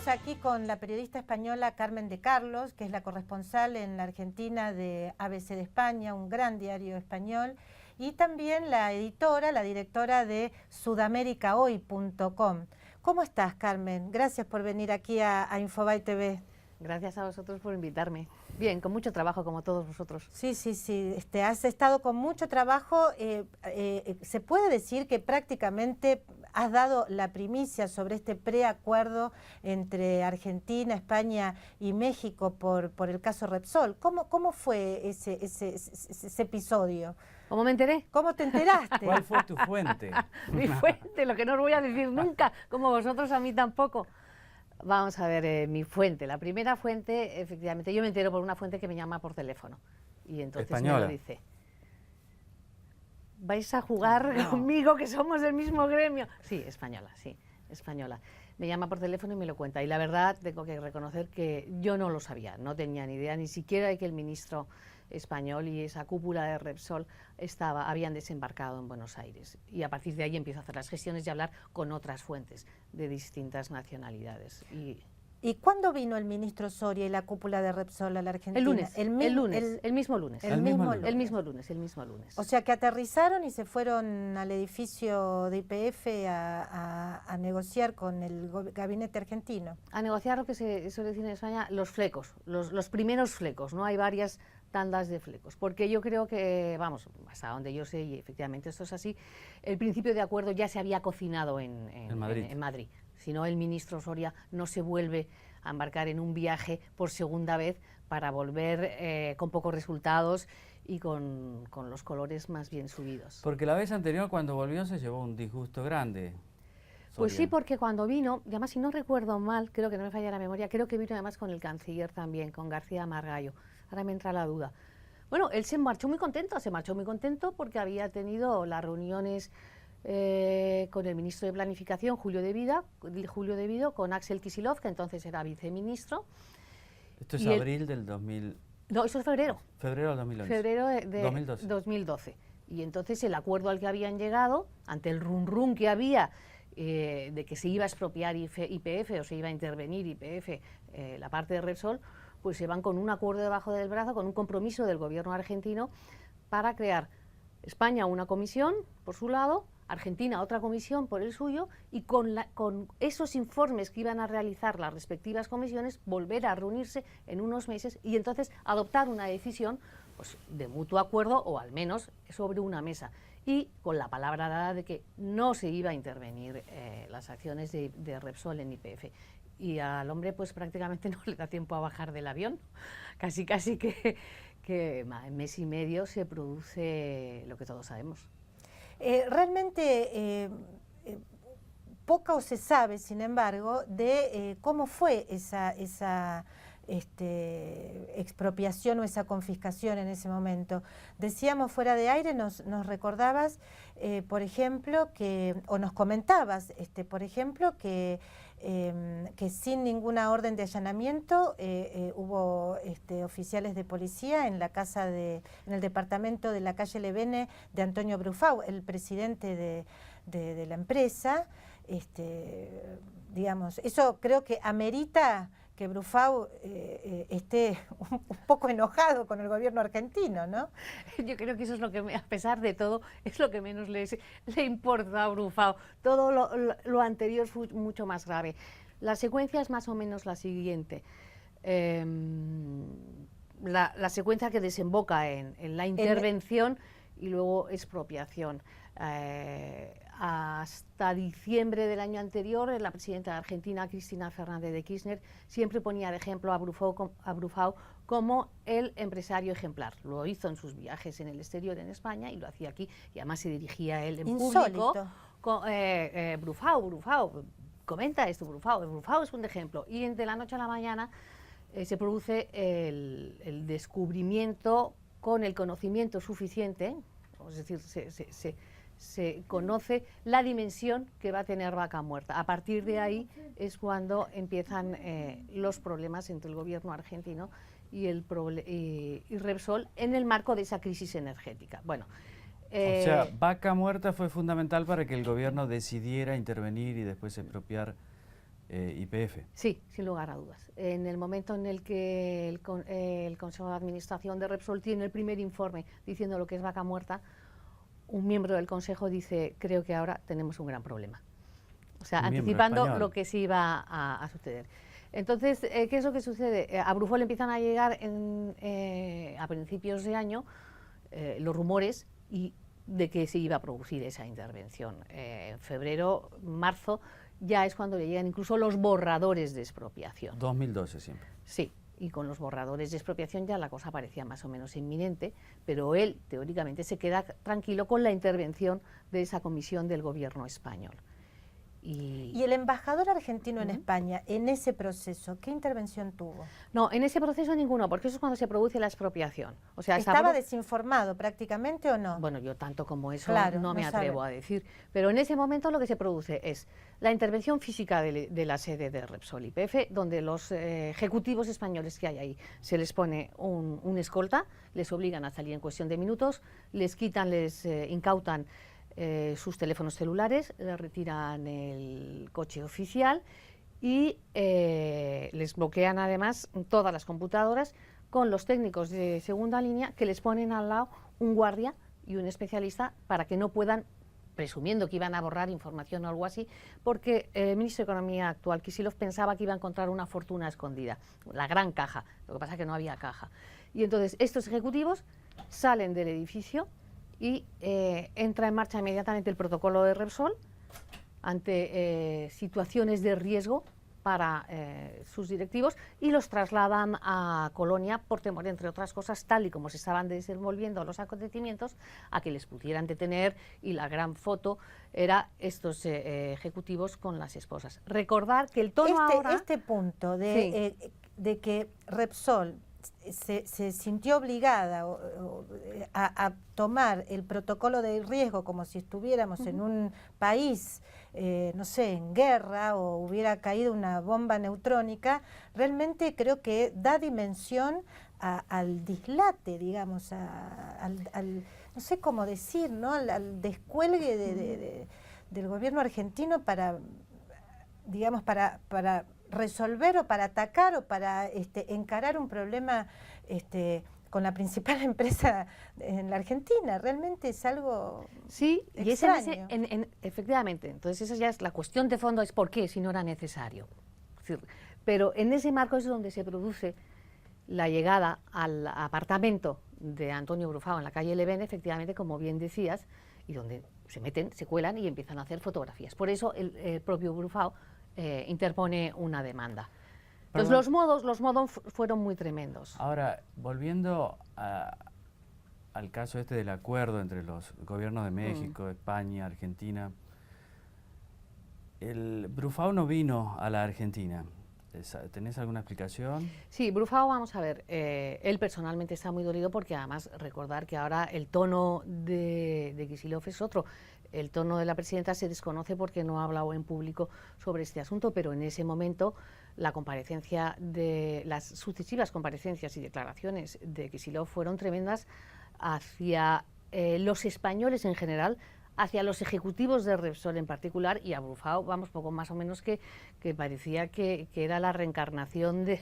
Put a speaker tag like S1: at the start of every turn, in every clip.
S1: Estamos aquí con la periodista española Carmen de Carlos, que es la corresponsal en la Argentina de ABC de España, un gran diario español, y también la editora, la directora de sudamericahoy.com. ¿Cómo estás, Carmen? Gracias por venir aquí a Infobae TV.
S2: Gracias a vosotros por invitarme. Bien, con mucho trabajo como todos vosotros.
S1: Sí, has estado con mucho trabajo. Se puede decir que prácticamente has dado la primicia sobre este preacuerdo entre Argentina, España y México por el caso Repsol. ¿Cómo fue ese episodio?
S2: ¿Cómo me enteré?
S1: ¿Cómo te enteraste?
S3: ¿Cuál fue tu fuente?
S2: Mi fuente, lo que no os voy a decir nunca, como vosotros a mí tampoco. Vamos a ver, mi fuente. La primera fuente, efectivamente, yo me entero por una fuente que me llama por teléfono. Y entonces
S3: ¿Española?
S2: me lo dice. ¿Vais a jugar conmigo, que somos del mismo gremio? Sí, española, sí, española. Me llama por teléfono y me lo cuenta. Y la verdad, tengo que reconocer que yo no lo sabía, no tenía ni idea, ni siquiera de que el ministro español y esa cúpula de Repsol habían desembarcado en Buenos Aires. Y a partir de ahí empiezo a hacer las gestiones y a hablar con otras fuentes de distintas nacionalidades.
S1: ¿Y cuándo vino el ministro Soria y la cúpula de Repsol a la Argentina?
S2: El lunes, el mismo lunes.
S1: El mismo
S2: lunes.
S1: O sea que aterrizaron y se fueron al edificio de YPF a negociar con el gabinete argentino.
S2: A negociar lo que se suele decir en España, los flecos, los primeros flecos, ¿no? Hay varias tandas de flecos, porque yo creo que, vamos, hasta donde yo sé, y efectivamente esto es así, el principio de acuerdo ya se había cocinado en Madrid. Si no, el ministro Soria no se vuelve a embarcar en un viaje por segunda vez para volver con pocos resultados y con los colores más bien subidos.
S3: Porque la vez anterior, cuando volvió, se llevó un disgusto grande.
S2: Pues
S3: Soria.
S2: sí, porque cuando vino, y además si no recuerdo mal, creo que no me falla la memoria, creo que vino además con el canciller también, con García Margallo. Ahora me entra la duda. Bueno, él se marchó muy contento porque había tenido las reuniones con el ministro de Planificación, Julio de Vido, con Axel Kicillof, que entonces era viceministro.
S3: Esto es abril del 2000...
S2: No, eso es febrero.
S3: Febrero del 2011.
S2: Febrero de 2012. Y entonces el acuerdo al que habían llegado, ante el run que había de que se iba a expropiar YPF o se iba a intervenir YPF, la parte de Repsol, pues se van con un acuerdo debajo del brazo, con un compromiso del gobierno argentino para crear España una comisión por su lado, Argentina otra comisión por el suyo, y con esos informes que iban a realizar las respectivas comisiones, volver a reunirse en unos meses y entonces adoptar una decisión pues, de mutuo acuerdo, o al menos sobre una mesa, y con la palabra dada de que no se iba a intervenir las acciones de Repsol en YPF. Y al hombre pues prácticamente no le da tiempo a bajar del avión, casi que en mes y medio se produce lo que todos sabemos.
S1: Realmente poco se sabe, sin embargo, de cómo fue esa expropiación o esa confiscación en ese momento. Decíamos fuera de aire, nos recordabas, por ejemplo, o nos comentabas, por ejemplo, que sin ninguna orden de allanamiento hubo oficiales de policía en la casa en el departamento de la calle Levene de Antonio Brufau, el presidente de la empresa. Digamos, eso creo que amerita que Brufau esté un poco enojado con el gobierno argentino, ¿no?
S2: Yo creo que eso es lo que, a pesar de todo, es lo que menos le importa a Brufau. Todo lo anterior fue mucho más grave. La secuencia es más o menos la siguiente. La secuencia que desemboca en la intervención y luego expropiación. Hasta diciembre del año anterior, la presidenta de Argentina, Cristina Fernández de Kirchner, siempre ponía de ejemplo a Brufau como el empresario ejemplar. Lo hizo en sus viajes en el exterior en España y lo hacía aquí, y además se dirigía a él en público. Brufau, comenta esto, Brufau es un ejemplo. Y de la noche a la mañana se produce el descubrimiento con el conocimiento suficiente, es decir, se conoce la dimensión que va a tener Vaca Muerta. A partir de ahí es cuando empiezan los problemas entre el gobierno argentino y Repsol en el marco de esa crisis energética. Bueno,
S3: o sea, Vaca Muerta fue fundamental para que el gobierno decidiera intervenir y después expropiar YPF.
S2: Sí, sin lugar a dudas. En el momento en el que el Consejo de Administración de Repsol tiene el primer informe diciendo lo que es vaca muerta, un miembro del Consejo dice, creo que ahora tenemos un gran problema. O sea, anticipando lo que se iba a suceder. Entonces, ¿qué es lo que sucede? A Brufau le empiezan a llegar a principios de año los rumores de que se iba a producir esa intervención. En febrero, marzo, ya es cuando le llegan incluso los borradores de expropiación.
S3: 2012 siempre.
S2: Sí, y con los borradores de expropiación ya la cosa parecía más o menos inminente, pero él, teóricamente, se queda tranquilo con la intervención de esa comisión del gobierno español.
S1: ¿Y el embajador argentino en España, en ese proceso, qué intervención tuvo?
S2: No, en ese proceso ninguno, porque eso es cuando se produce la expropiación. O sea,
S1: ¿estaba desinformado prácticamente o no?
S2: Bueno, yo tanto como eso
S1: claro,
S2: no me atrevo a decir. Pero en ese momento lo que se produce es la intervención física de la sede de Repsol YPF, donde los ejecutivos españoles que hay ahí se les pone un escolta, les obligan a salir en cuestión de minutos, les quitan, les incautan sus teléfonos celulares, les retiran el coche oficial y les bloquean además todas las computadoras con los técnicos de segunda línea que les ponen al lado un guardia y un especialista para que no puedan, presumiendo que iban a borrar información o algo así, porque el ministro de Economía actual, Kicillof, pensaba que iba a encontrar una fortuna escondida, la gran caja, lo que pasa es que no había caja. Y entonces estos ejecutivos salen del edificio y entra en marcha inmediatamente el protocolo de Repsol ante situaciones de riesgo para sus directivos y los trasladan a Colonia por temor, entre otras cosas, tal y como se estaban desenvolviendo los acontecimientos, a que les pudieran detener, y la gran foto era estos ejecutivos con las esposas. Recordar que el tono ahora...
S1: Este punto de que Repsol se sintió obligada a tomar el protocolo de riesgo como si estuviéramos en un país, no sé, en guerra o hubiera caído una bomba neutrónica, realmente creo que da dimensión al dislate, digamos, no sé cómo decir, ¿no? al descuelgue del gobierno argentino para, digamos, para resolver o para atacar o para encarar un problema con la principal empresa en la Argentina. Realmente es algo extraño.
S2: Y efectivamente, entonces esa ya es la cuestión de fondo, es por qué, si no era necesario. Es decir, pero en ese marco es donde se produce la llegada al apartamento de Antonio Brufau en la calle Leven, efectivamente, como bien decías, y donde se meten, se cuelan y empiezan a hacer fotografías. Por eso el propio Brufau interpone una demanda. Entonces los modos fueron muy tremendos.
S3: Ahora, volviendo al caso del acuerdo entre los gobiernos de México, España, Argentina, el Brufau no vino a la Argentina. ¿Tenés alguna explicación?
S2: Sí, Brufau, vamos a ver, él personalmente está muy dolido porque además recordar que ahora el tono de Kicillof es otro. El tono de la presidenta se desconoce porque no ha hablado en público sobre este asunto, pero en ese momento las sucesivas comparecencias y declaraciones de Kicillof fueron tremendas hacia los españoles en general, hacia los ejecutivos de Repsol en particular, y a Brufau, vamos, poco más o menos que parecía que era la reencarnación de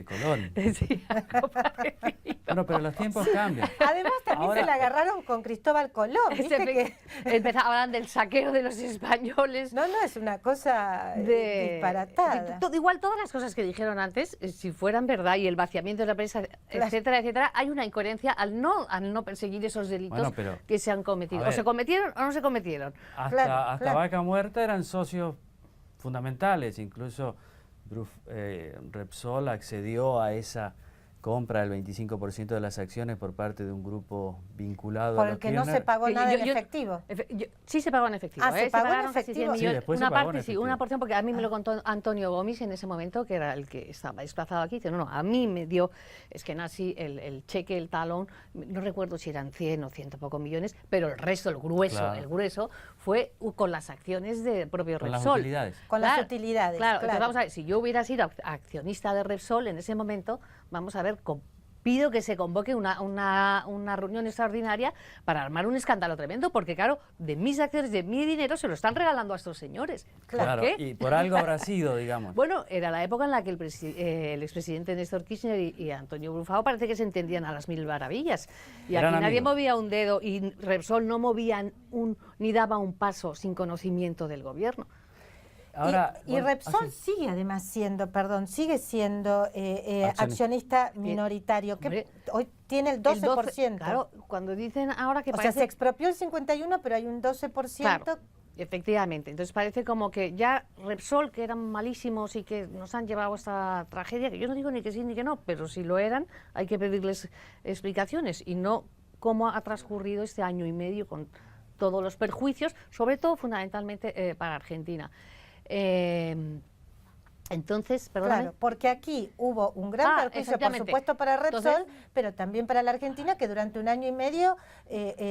S3: Colón.
S2: Sí, algo parecido.
S3: Bueno, pero los tiempos cambian.
S1: Además también se la agarraron con Cristóbal Colón, ¿viste?
S2: Empezaban del saqueo de los españoles.
S1: No, es una cosa disparatada.
S2: Igual todas las cosas que dijeron antes, si fueran verdad, y el vaciamiento de la prensa, etcétera, etcétera, hay una incoherencia al no perseguir esos delitos que se han cometido. O se cometieron o no se cometieron.
S3: Hasta Vaca Muerta eran socios fundamentales, incluso Repsol accedió a esa compra del 25% de las acciones por parte de un grupo vinculado
S1: por
S3: a
S1: el que no se pagó nada en efectivo.
S2: Sí se pagó en efectivo.
S1: Se pagó en efectivo.
S2: Sí, una parte sí, una porción, porque a mí me lo contó Antonio Gomis en ese momento, que era el que estaba desplazado aquí. Dice, no, a mí me dio, es que nací el cheque, el talón, no recuerdo si eran 100 o 100 y poco millones, pero el resto, el grueso, fue con las acciones de propio Repsol.
S3: Con las utilidades.
S1: Con las utilidades,
S2: claro. Entonces, vamos a ver, si yo hubiera sido accionista de Repsol en ese momento, vamos a ver, pido que se convoque una reunión extraordinaria para armar un escándalo tremendo, porque claro, de mis acciones, de mi dinero, se lo están regalando a estos señores.
S3: Claro, y por algo habrá sido, digamos.
S2: Bueno, era la época en la que el expresidente Néstor Kirchner y Antonio Brufao parece que se entendían a las mil maravillas. Y aquí nadie movía un dedo y Repsol no movía ni daba un paso sin conocimiento del gobierno.
S1: Ahora, y Repsol sigue además siendo, sigue siendo accionista minoritario, que
S2: hombre,
S1: hoy tiene el 12%.
S2: Claro, cuando dicen ahora que
S1: o sea, se expropió el 51%, pero hay un 12%.
S2: Claro, efectivamente. Entonces parece como que ya Repsol, que eran malísimos y que nos han llevado a esta tragedia, que yo no digo ni que sí ni que no, pero si lo eran, hay que pedirles explicaciones y no cómo ha transcurrido este año y medio con todos los perjuicios, sobre todo fundamentalmente para Argentina. Entonces, perdóname.
S1: Claro, porque aquí hubo un gran perjuicio, por supuesto, para Repsol, pero también para la Argentina, que durante un año y medio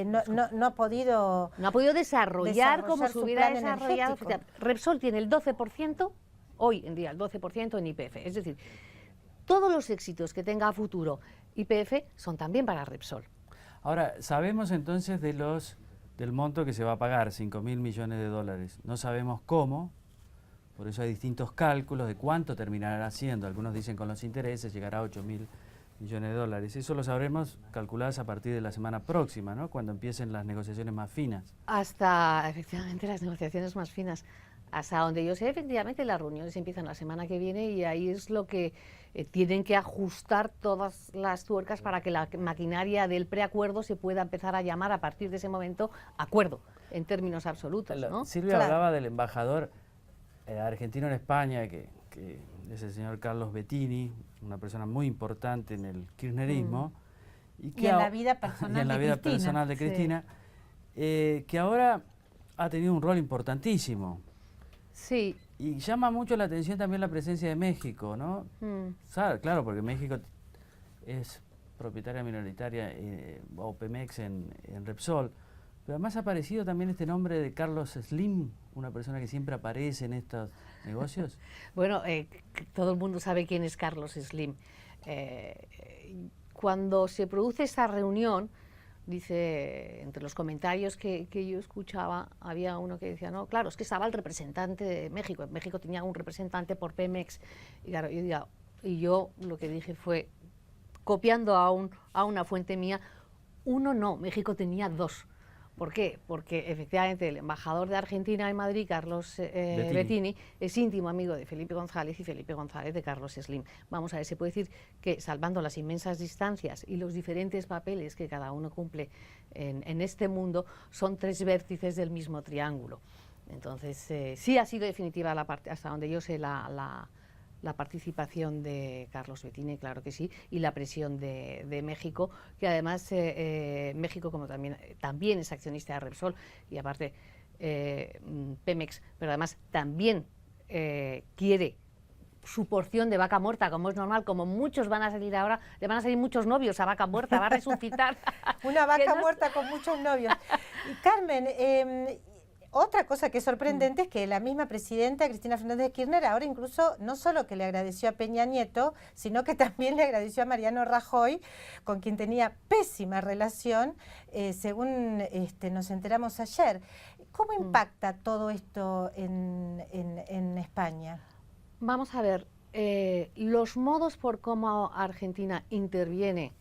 S1: no ha podido
S2: desarrollar como se hubiera desarrollado. Repsol tiene el 12%, hoy en día el 12% en YPF. Es decir, todos los éxitos que tenga a futuro YPF son también para Repsol.
S3: Ahora, sabemos entonces del monto que se va a pagar, 5.000 millones de dólares. No sabemos cómo. Por eso hay distintos cálculos de cuánto terminará siendo. Algunos dicen con los intereses llegará a 8.000 millones de dólares. Eso lo sabremos calculadas a partir de la semana próxima, ¿no? Cuando empiecen las negociaciones más finas.
S2: Hasta, efectivamente, las negociaciones más finas. Hasta donde yo sé, efectivamente, las reuniones empiezan la semana que viene y ahí es lo que tienen que ajustar todas las tuercas para que la maquinaria del preacuerdo se pueda empezar a llamar a partir de ese momento acuerdo, en términos absolutos, ¿no?
S3: Silvia hablaba del embajador argentino en España, que es el señor Carlos Bettini, una persona muy importante en el kirchnerismo.
S1: Y en la vida personal
S3: de Cristina, que ahora ha tenido un rol importantísimo.
S2: Sí.
S3: Y llama mucho la atención también la presencia de México, ¿no? Claro, porque México es propietaria minoritaria, o Pemex en Repsol. Pero además ha aparecido también este nombre de Carlos Slim, una persona que siempre aparece en estos negocios.
S2: Bueno, todo el mundo sabe quién es Carlos Slim. Cuando se produce esta reunión, dice, entre los comentarios que yo escuchaba, había uno que decía, no, claro, es que estaba el representante de México. México tenía un representante por Pemex. Y claro, yo lo que dije fue, copiando a una fuente mía, uno no, México tenía dos. ¿Por qué? Porque efectivamente el embajador de Argentina en Madrid, Carlos Bettini, es íntimo amigo de Felipe González y Felipe González de Carlos Slim. Vamos a ver, se puede decir que salvando las inmensas distancias y los diferentes papeles que cada uno cumple en este mundo, son tres vértices del mismo triángulo. Entonces, sí ha sido definitiva la parte, hasta donde yo sé, la participación de Carlos Bettini, claro que sí, y la presión de México, que además México como también es accionista de Repsol y aparte Pemex, pero además también quiere su porción de vaca muerta, como es normal, como muchos van a salir ahora, le van a salir muchos novios a vaca muerta, va a resucitar.
S1: Una vaca muerta con muchos novios. Y Carmen, otra cosa que es sorprendente es que la misma presidenta Cristina Fernández de Kirchner ahora incluso no solo que le agradeció a Peña Nieto, sino que también le agradeció a Mariano Rajoy, con quien tenía pésima relación, según nos enteramos ayer. ¿Cómo impacta todo esto en España?
S2: Vamos a ver, los modos por cómo Argentina interviene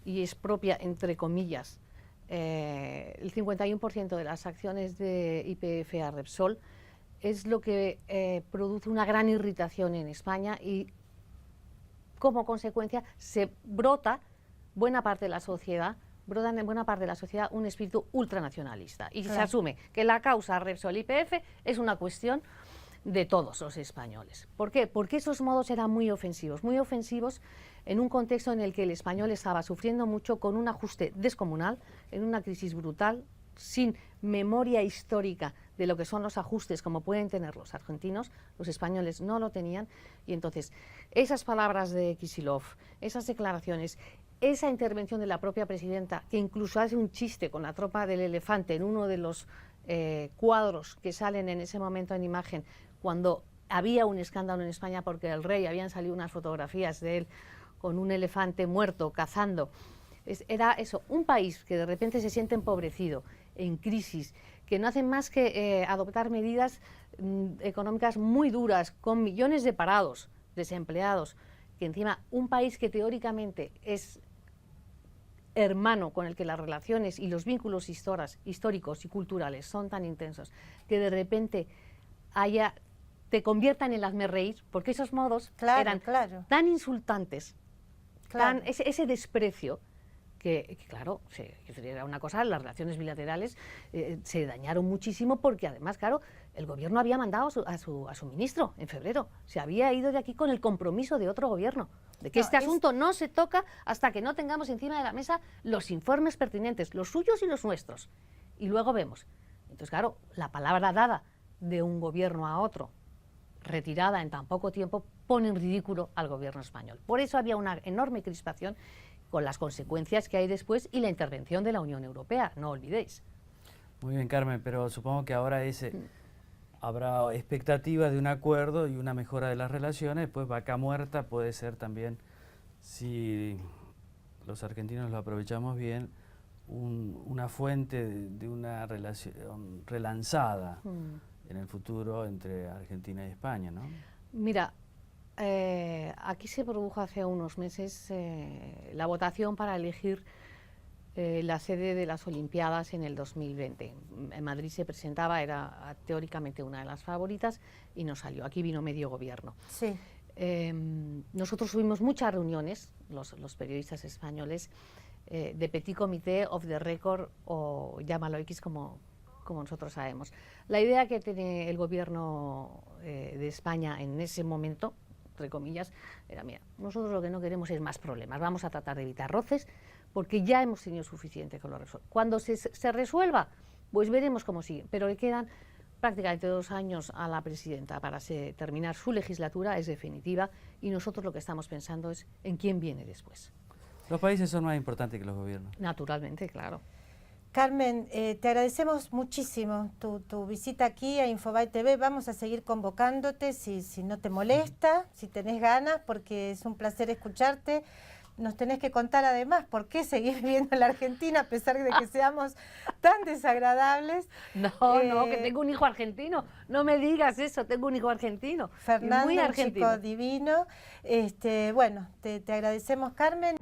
S2: y expropia, entre comillas, el 51% de las acciones de YPF a Repsol es lo que produce una gran irritación en España y como consecuencia se brota buena parte de la sociedad, en buena parte de la sociedad un espíritu ultranacionalista y se asume que la causa Repsol-YPF es una cuestión de todos los españoles. ¿Por qué? Porque esos modos eran muy ofensivos en un contexto en el que el español estaba sufriendo mucho con un ajuste descomunal, en una crisis brutal, sin memoria histórica de lo que son los ajustes como pueden tener los argentinos, los españoles no lo tenían, y entonces esas palabras de Kicillof, esas declaraciones, esa intervención de la propia presidenta, que incluso hace un chiste con la tropa del elefante en uno de los cuadros que salen en ese momento en imagen, cuando había un escándalo en España porque el rey, habían salido unas fotografías de él con un elefante muerto, cazando. Era eso, un país que de repente se siente empobrecido, en crisis, que no hacen más que adoptar medidas económicas muy duras, con millones de parados, desempleados, que encima un país que teóricamente es hermano, con el que las relaciones y los vínculos históricos y culturales son tan intensos, que de repente te conviertan en hazmerreír, porque esos modos eran tan insultantes, ese desprecio, que claro, era una cosa, las relaciones bilaterales se dañaron muchísimo, porque además, claro, el gobierno había mandado a su ministro en febrero, se había ido de aquí con el compromiso de otro gobierno, de que este asunto no se toca hasta que no tengamos encima de la mesa los informes pertinentes, los suyos y los nuestros, y luego vemos. Entonces, claro, la palabra dada de un gobierno a otro, retirada en tan poco tiempo, pone en ridículo al gobierno español. Por eso había una enorme crispación, con las consecuencias que hay después y la intervención de la Unión Europea, no olvidéis.
S3: Muy bien, Carmen, pero supongo que ahora habrá expectativas de un acuerdo y una mejora de las relaciones. Después, vaca muerta puede ser también, si los argentinos lo aprovechamos bien, una fuente de una relación relanzada en el futuro entre Argentina y España, ¿no?
S2: Mira, aquí se produjo hace unos meses la votación para elegir la sede de las Olimpiadas en el 2020. En Madrid se presentaba, era teóricamente una de las favoritas y no salió. Aquí vino medio gobierno.
S1: Sí.
S2: Nosotros tuvimos muchas reuniones, los periodistas españoles, de Petit Comité, Off the Record o llámalo X como nosotros sabemos. La idea que tiene el gobierno de España en ese momento, entre comillas, era, mira, nosotros lo que no queremos es más problemas, vamos a tratar de evitar roces, porque ya hemos tenido suficiente con lo resuelto. Cuando se resuelva, pues veremos cómo sigue, pero le quedan prácticamente 2 años a la presidenta para terminar su legislatura, es definitiva, y nosotros lo que estamos pensando es en quién viene después.
S3: Los países son más importantes que los gobiernos.
S2: Naturalmente, claro.
S1: Carmen, te agradecemos muchísimo tu visita aquí a Infobae TV. Vamos a seguir convocándote si no te molesta, si tenés ganas, porque es un placer escucharte. Nos tenés que contar además por qué seguís viviendo en la Argentina a pesar de que seamos tan desagradables.
S2: No, que tengo un hijo argentino. No me digas eso, tengo un hijo argentino.
S1: Fernando,
S2: muy
S1: un
S2: argentino.
S1: chico divino. Bueno, te agradecemos, Carmen.